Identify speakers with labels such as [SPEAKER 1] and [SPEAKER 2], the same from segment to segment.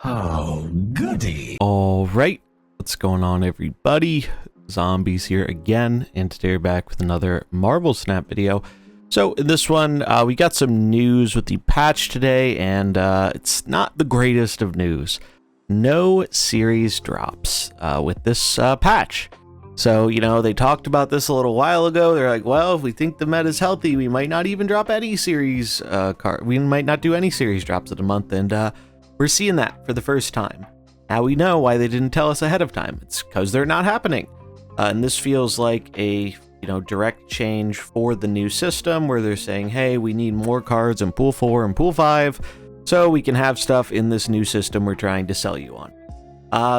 [SPEAKER 1] Oh, goody.
[SPEAKER 2] All right, what's going on, everybody? Zombies here again, and today we're back with another Marvel Snap video. So in this one, we got some news with the patch today, and it's not the greatest of news. No series drops with this patch. So, you know, they talked about this a little while ago. They're like, well, if we think the meta is healthy, we might not even drop any series we might not do any series drops of the month, and we're seeing that for the first time. Now we know why they didn't tell us ahead of time. It's because they're not happening. And this feels like a, direct change for the new system where they're saying, hey, we need more cards in Pool 4 and Pool 5 so we can have stuff in this new system we're trying to sell you on.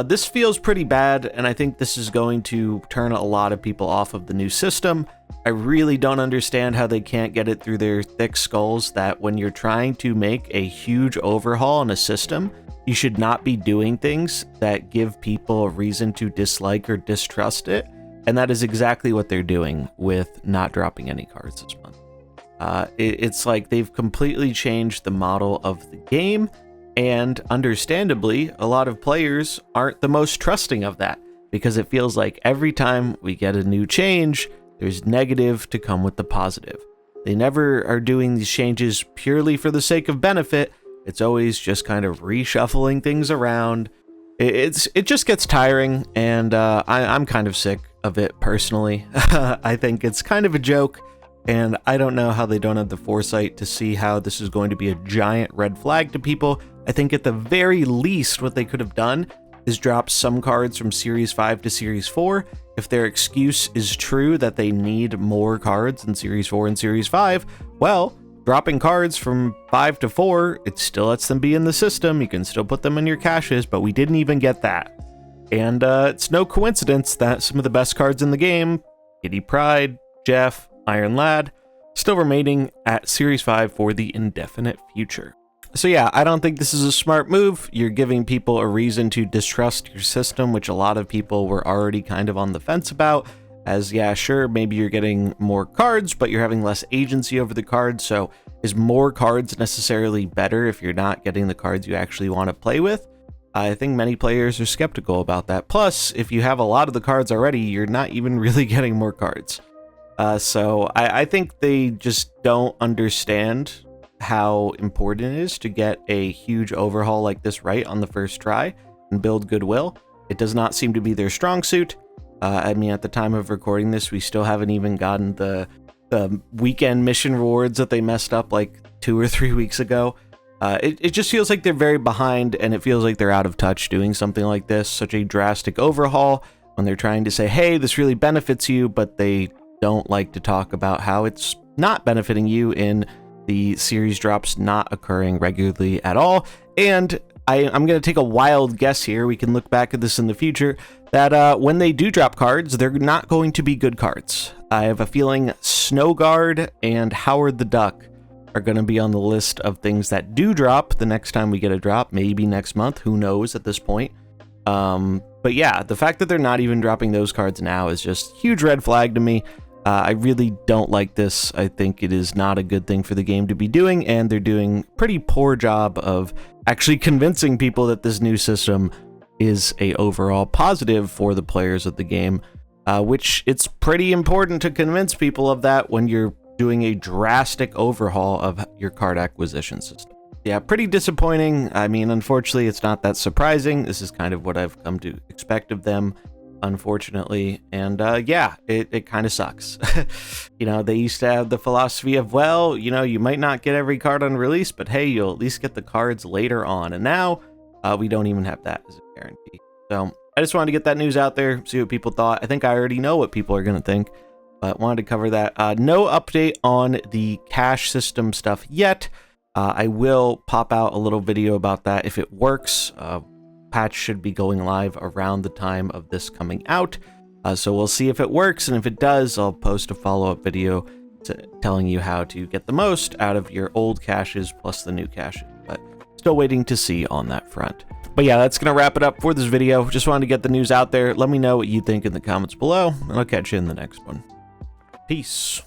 [SPEAKER 2] This feels pretty bad, and I think this is going to turn a lot of people off of the new system. I really don't understand how they can't get it through their thick skulls that when you're trying to make a huge overhaul on a system, you should not be doing things that give people a reason to dislike or distrust it. And that is exactly what they're doing with not dropping any cards this month. It's like they've completely changed the model of the game. And understandably, a lot of players aren't the most trusting of that because it feels like every time we get a new change, there's negative to come with the positive. They never are doing these changes purely for the sake of benefit. It's always just kind of reshuffling things around. It just gets tiring, and I'm kind of sick of it personally. I think it's kind of a joke, and I don't know how they don't have the foresight to see how this is going to be a giant red flag to people. I think at the very least what they could have done is drop some cards from Series 5 to Series 4. If their excuse is true that they need more cards in Series 4 and Series 5, well, dropping cards from 5 to 4, it still lets them be in the system. You can still put them in your caches, but we didn't even get that. And it's no coincidence that some of the best cards in the game, Kitty Pryde, Jeff, Iron Lad, still remaining at Series 5 for the indefinite future. So yeah, I don't think this is a smart move. You're giving people a reason to distrust your system, which a lot of people were already kind of on the fence about. As, yeah, sure, maybe you're getting more cards, but you're having less agency over the cards. So is more cards necessarily better if you're not getting the cards you actually want to play with? I think many players are skeptical about that. Plus, if you have a lot of the cards already, you're not even really getting more cards. So I think they just don't understand how important it is to get a huge overhaul like this right on the first try and build goodwill. It does not seem to be their strong suit. I mean, at the time of recording this, we still haven't even gotten the weekend mission rewards that they messed up like 2 or 3 weeks ago. It just feels like they're very behind, and it feels like they're out of touch doing something like this, such a drastic overhaul when they're trying to say, hey, this really benefits you, but they don't like to talk about how it's not benefiting you in the series drops not occurring regularly at all. And I'm going to take a wild guess here. We can look back at this in the future, that when they do drop cards, they're not going to be good cards. I have a feeling Snowguard and Howard the Duck are going to be on the list of things that do drop the next time we get a drop, maybe next month, who knows at this point. But yeah, the fact that they're not even dropping those cards now is just huge red flag to me. I really don't like this. I think it is not a good thing for the game to be doing, and they're doing a pretty poor job of actually convincing people that this new system is a overall positive for the players of the game, which it's pretty important to convince people of that when you're doing a drastic overhaul of your card acquisition system. Yeah, pretty disappointing. I mean, unfortunately, it's not that surprising. This is kind of what I've come to expect of them, unfortunately. And yeah, it kind of sucks. They used to have the philosophy of, well, you might not get every card on release, but hey, you'll at least get the cards later on. And now we don't even have that as a guarantee. So I just wanted to get that news out there, see what people thought. I think I already know what people are going to think, but wanted to cover that. No update on the cache system stuff yet. I will pop out a little video about that if it works. Patch should be going live around the time of this coming out. So we'll see if it works, and if it does, I'll post a follow-up video telling you how to get the most out of your old caches plus the new caches, but still waiting to see on that front. But yeah, that's going to wrap it up for this video. Just wanted to get the news out there. Let me know what you think in the comments below, and I'll catch you in the next one. Peace.